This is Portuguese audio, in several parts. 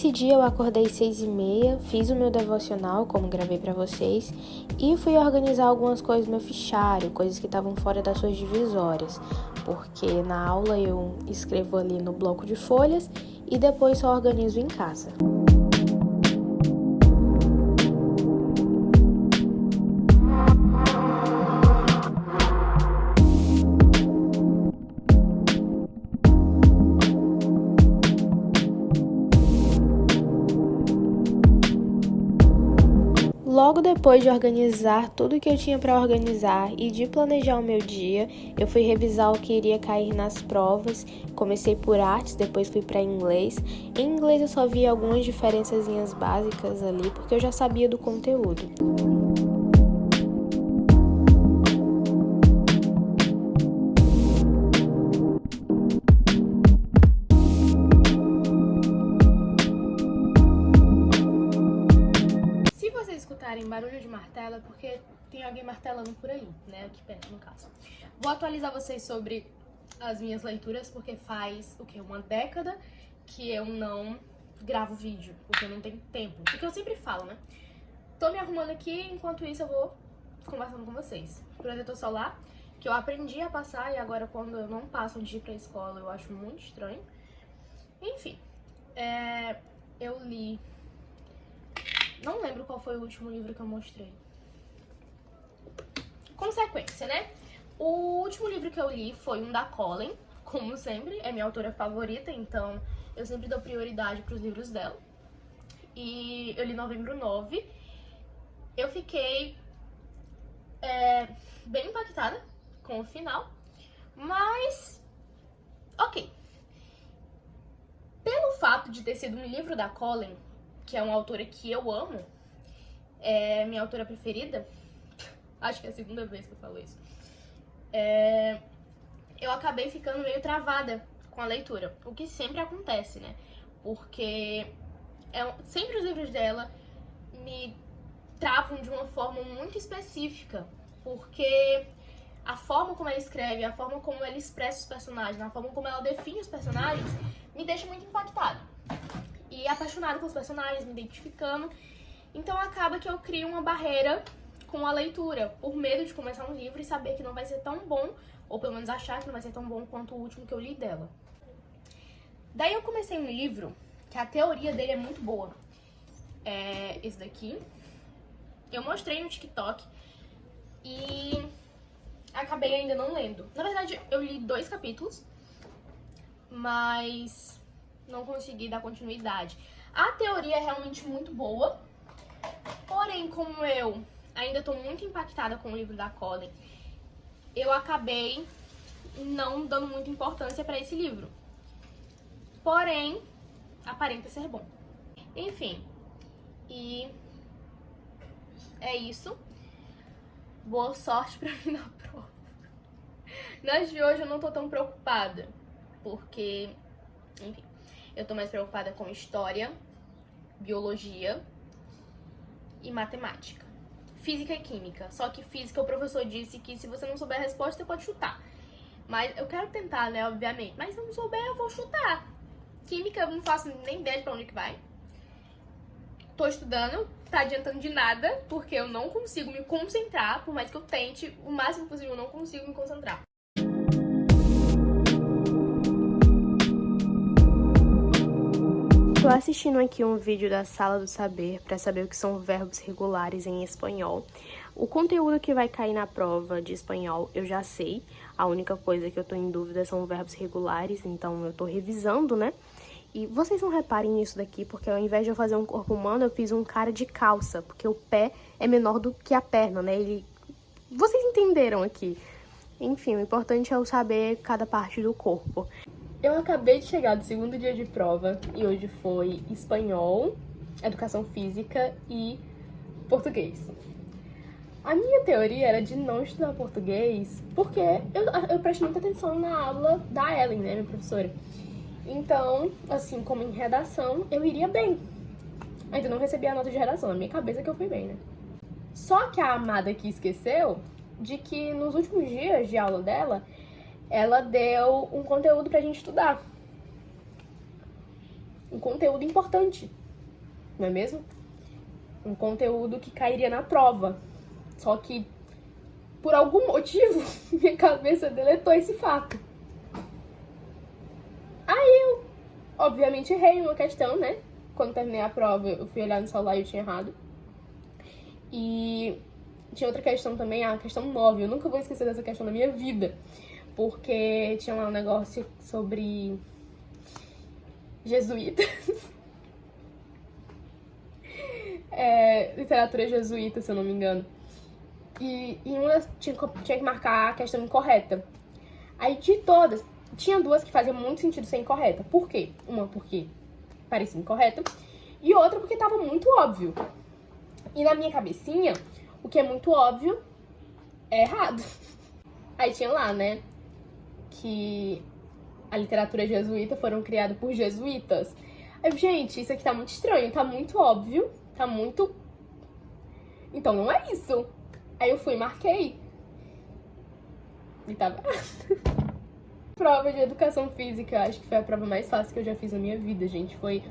Nesse dia eu acordei 6h30, fiz o meu devocional, como gravei pra vocês, e fui organizar algumas coisas no meu fichário, coisas que estavam fora das suas divisórias, porque na aula eu escrevo ali no bloco de folhas e depois só organizo em casa. Logo depois de organizar tudo que eu tinha para organizar e de planejar o meu dia, eu fui revisar o que iria cair nas provas. Comecei por artes, depois fui para inglês. Em inglês eu só vi algumas diferençazinhas básicas ali, porque eu já sabia do conteúdo. Se vocês escutarem barulho de martelo é porque tem alguém martelando por aí, né? Aqui perto, no caso. Vou atualizar vocês sobre as minhas leituras, porque faz, uma década que eu não gravo vídeo, porque eu não tenho tempo. Porque eu sempre falo, né? Tô me arrumando aqui, enquanto isso eu vou conversando com vocês. Protetor solar, que eu aprendi a passar e agora quando eu não passo antes de ir pra escola eu acho muito estranho. Enfim, eu li... Não lembro qual foi o último livro que eu mostrei. Consequência, né? O último livro que eu li foi um da Colleen, como sempre, é minha autora favorita, então eu sempre dou prioridade pros livros dela. E eu li Novembro 9. Eu fiquei bem impactada com o final, mas ok. Pelo fato de ter sido um livro da Colleen, que é uma autora que eu amo, é minha autora preferida, acho que é a segunda vez que eu falo isso, eu acabei ficando meio travada com a leitura, o que sempre acontece, né? Porque sempre os livros dela me travam de uma forma muito específica, porque a forma como ela escreve, a forma como ela expressa os personagens, a forma como ela define os personagens, me deixa muito impactada. E apaixonada com os personagens, me identificando. Então acaba que eu crio uma barreira com a leitura, por medo de começar um livro e saber que não vai ser tão bom, ou pelo menos achar que não vai ser tão bom quanto o último que eu li dela. Daí eu comecei um livro que a teoria dele é muito boa. É esse daqui. Eu mostrei no TikTok e acabei ainda não lendo. Na verdade, eu li 2 capítulos, mas não consegui dar continuidade. A teoria é realmente muito boa, porém, como eu ainda tô muito impactada com o livro da Colleen, eu acabei não dando muita importância pra esse livro. Porém, aparenta ser bom. Enfim, e é isso. Boa sorte pra mim na prova. Nas de hoje eu não tô tão preocupada, porque, enfim, eu tô mais preocupada com história, biologia e matemática. Física e química. Só que física o professor disse que se você não souber a resposta, você pode chutar. Mas eu quero tentar, né, obviamente. Mas se eu não souber, eu vou chutar. Química eu não faço nem ideia de pra onde que vai. Tô estudando, tá adiantando de nada, porque eu não consigo me concentrar. Por mais que eu tente, o máximo possível eu não consigo me concentrar. Tô assistindo aqui um vídeo da Sala do Saber para saber o que são verbos regulares em espanhol. O conteúdo que vai cair na prova de espanhol eu já sei. A única coisa que eu tô em dúvida são verbos regulares, então eu tô revisando, né? E vocês não reparem nisso daqui, porque ao invés de eu fazer um corpo humano, eu fiz um cara de calça, porque o pé é menor do que a perna, né? Vocês entenderam aqui. Enfim, o importante é eu saber cada parte do corpo. Eu acabei de chegar do segundo dia de prova e hoje foi espanhol, educação física e português. A minha teoria era de não estudar português porque eu prestei muita atenção na aula da Ellen, né, minha professora. Então, assim como em redação, eu iria bem. Ainda não recebi a nota de redação, na minha cabeça que eu fui bem, né? Só que a amada aqui esqueceu de que nos últimos dias de aula dela, ela deu um conteúdo pra gente estudar. um conteúdo importante, não é mesmo? Um conteúdo que cairia na prova. Só que, por algum motivo, minha cabeça deletou esse fato. Aí eu, obviamente, errei uma questão, né? Quando terminei a prova, eu fui olhar no celular e eu tinha errado. E tinha outra questão também, a questão 9. Eu nunca vou esquecer dessa questão na minha vida. Porque tinha lá um negócio sobre jesuítas. Literatura jesuíta, se eu não me engano. E uma tinha que marcar a questão incorreta. Aí de todas, tinha duas que faziam muito sentido ser incorreta. Por quê? Uma porque parecia incorreta e outra porque tava muito óbvio. E na minha cabecinha, o que é muito óbvio é errado. Aí tinha lá, né, que a literatura jesuíta foram criadas por jesuítas. Aí, gente, isso aqui tá muito estranho, tá muito óbvio, tá muito... Então não é isso. Aí eu fui e marquei. E tava... Prova de educação física, acho que foi a prova mais fácil que eu já fiz na minha vida, gente. Foi...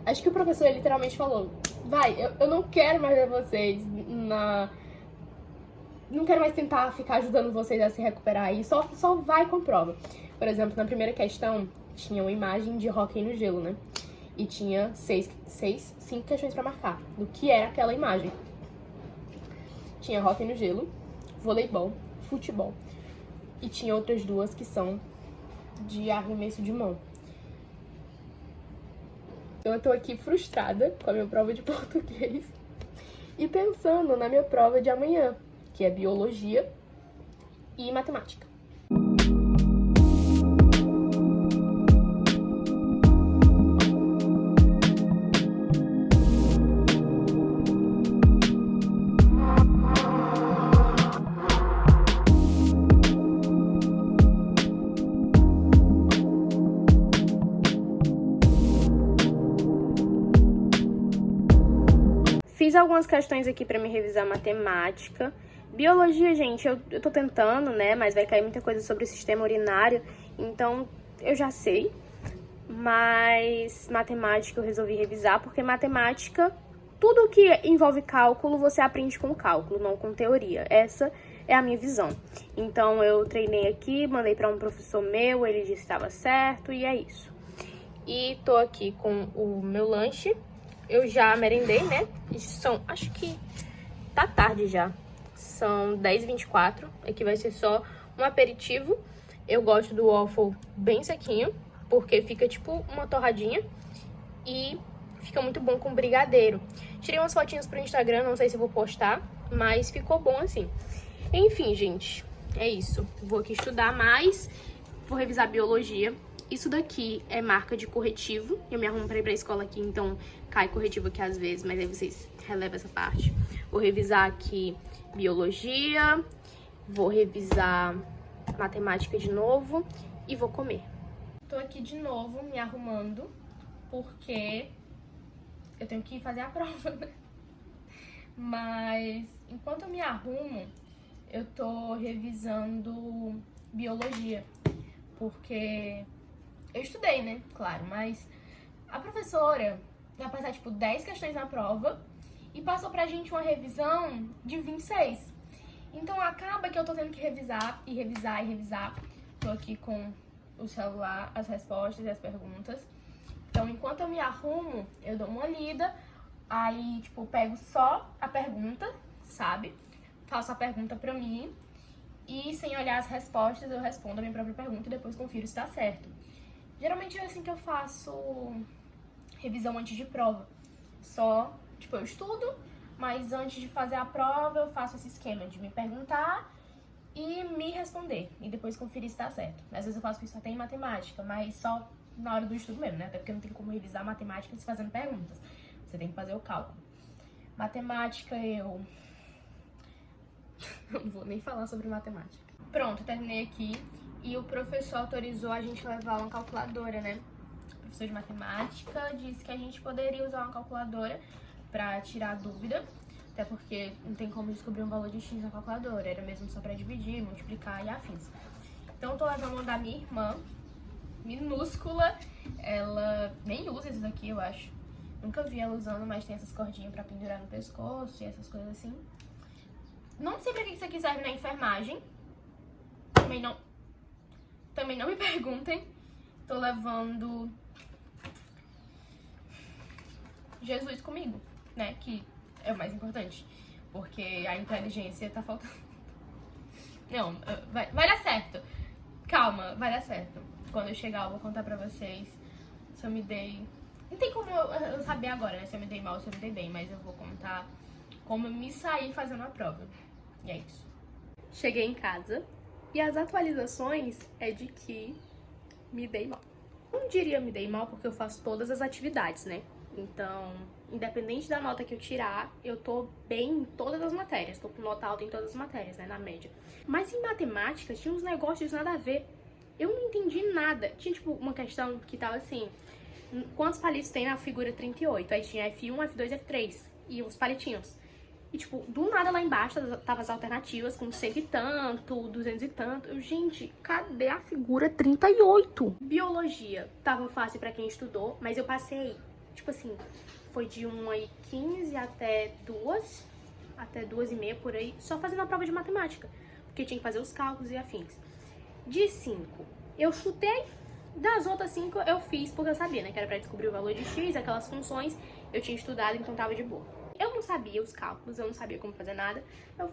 Acho que o professor literalmente falou, vai, eu não quero mais ver vocês na... Não quero mais tentar ficar ajudando vocês a se recuperar aí, só vai com prova. Por exemplo, na primeira questão, tinha uma imagem de hóquei no gelo, né? E tinha 5 questões pra marcar do que era aquela imagem. Tinha hóquei no gelo, voleibol, futebol. E tinha outras duas que são de arremesso de mão. Então eu tô aqui frustrada com a minha prova de português e pensando na minha prova de amanhã, que é biologia e matemática. Fiz algumas questões aqui pra me revisar matemática. Biologia, gente, eu tô tentando, né? Mas vai cair muita coisa sobre o sistema urinário. Então, eu já sei. Mas matemática eu resolvi revisar, porque matemática, tudo que envolve cálculo, você aprende com cálculo, não com teoria. Essa é a minha visão. Então, eu treinei aqui, mandei pra um professor meu, ele disse que estava certo, e é isso. E tô aqui com o meu lanche. Eu já merendei, né? Acho que tá tarde já. São 10h24. Aqui vai ser só um aperitivo. Eu gosto do waffle bem sequinho, porque fica tipo uma torradinha. E fica muito bom com brigadeiro. Tirei umas fotinhas pro Instagram, não sei se vou postar, mas ficou bom assim. Enfim, gente, é isso. Vou aqui estudar mais, vou revisar biologia. Isso daqui é marca de corretivo. Eu me arrumo pra ir pra escola aqui, então cai corretivo aqui às vezes, mas aí vocês relevam essa parte. Vou revisar aqui biologia, vou revisar matemática de novo e vou comer. Tô aqui de novo me arrumando, porque eu tenho que fazer a prova, né? Mas enquanto eu me arrumo, eu tô revisando biologia, porque eu estudei, né? Claro, mas a professora vai passar, tipo, 10 questões na prova e passou pra gente uma revisão de 26. Então acaba que eu tô tendo que revisar e revisar e revisar. Tô aqui com o celular, as respostas e as perguntas. Então, enquanto eu me arrumo, eu dou uma lida, aí, tipo, pego só a pergunta, sabe? Faço a pergunta pra mim e, sem olhar as respostas, eu respondo a minha própria pergunta e depois confiro se tá certo. Geralmente é assim que eu faço revisão antes de prova. Só, tipo, eu estudo, mas antes de fazer a prova eu faço esse esquema de me perguntar e me responder. E depois conferir se tá certo. Às vezes eu faço isso até em matemática, mas só na hora do estudo mesmo, né? Até porque não tem como revisar matemática se fazendo perguntas. Você tem que fazer o cálculo. Matemática eu não vou nem falar sobre matemática. Pronto, terminei aqui. E o professor autorizou a gente levar uma calculadora, né? O professor de matemática disse que a gente poderia usar uma calculadora pra tirar dúvida. Até porque não tem como descobrir um valor de x na calculadora. Era mesmo só pra dividir, multiplicar e afins. Então eu tô levando uma da minha irmã. minúscula. Ela nem usa isso daqui, eu acho. Nunca vi ela usando, mas tem essas cordinhas pra pendurar no pescoço e essas coisas assim. Não sei pra que isso aqui serve na enfermagem. Também não me perguntem. Tô levando Jesus comigo, né? Que é o mais importante. Porque a inteligência tá faltando. Não, vai dar certo. Calma, vai dar certo. Quando eu chegar eu vou contar pra vocês se eu me dei... Não tem como eu saber agora, né? Se eu me dei mal ou se eu me dei bem. Mas eu vou contar como eu me saí fazendo a prova. E é isso. Cheguei em casa e as atualizações é de que me dei mal. Não diria me dei mal porque eu faço todas as atividades, né? Então, independente da nota que eu tirar, eu tô bem em todas as matérias. Tô com nota alta em todas as matérias, né? Na média. Mas em matemática tinha uns negócios nada a ver. Eu não entendi nada. Tinha, tipo, uma questão que tava assim... Quantos palitos tem na figura 38? Aí tinha F1, F2, F3. E os palitinhos. E, tipo, do nada lá embaixo tava as alternativas com 100 e tanto, 200 e tanto. Eu, gente, cadê a figura 38? Biologia tava fácil pra quem estudou, mas eu passei, tipo assim, foi de 1h15 até 2h30 por aí, só fazendo a prova de matemática. Porque tinha que fazer os cálculos e afins. De 5, eu chutei. Das outras 5 eu fiz porque eu sabia, né? Que era pra descobrir o valor de x, aquelas funções. Eu tinha estudado, então tava de boa. Eu não sabia os cálculos, eu não sabia como fazer nada. Eu,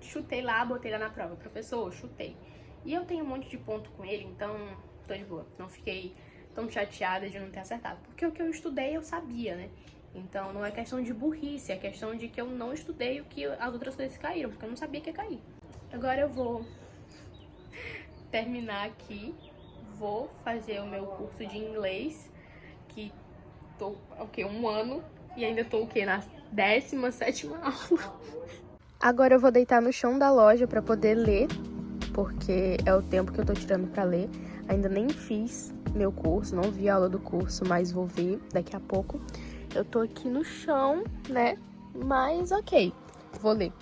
chutei lá, botei lá na prova. Professor, chutei. E eu tenho um monte de ponto com ele, então tô de boa. Não fiquei tão chateada de não ter acertado. Porque o que eu estudei, eu sabia, né? Então não é questão de burrice, é questão de que eu não estudei o que as outras coisas caíram, porque eu não sabia que ia cair. Agora eu vou terminar aqui. Vou fazer o meu curso de inglês, que tô, um ano, e ainda tô, na 17ª aula. Agora eu vou deitar no chão da loja pra poder ler, porque é o tempo que eu tô tirando pra ler. Ainda nem fiz meu curso, não vi a aula do curso, mas vou ver daqui a pouco. Eu tô aqui no chão, né, mas ok, vou ler.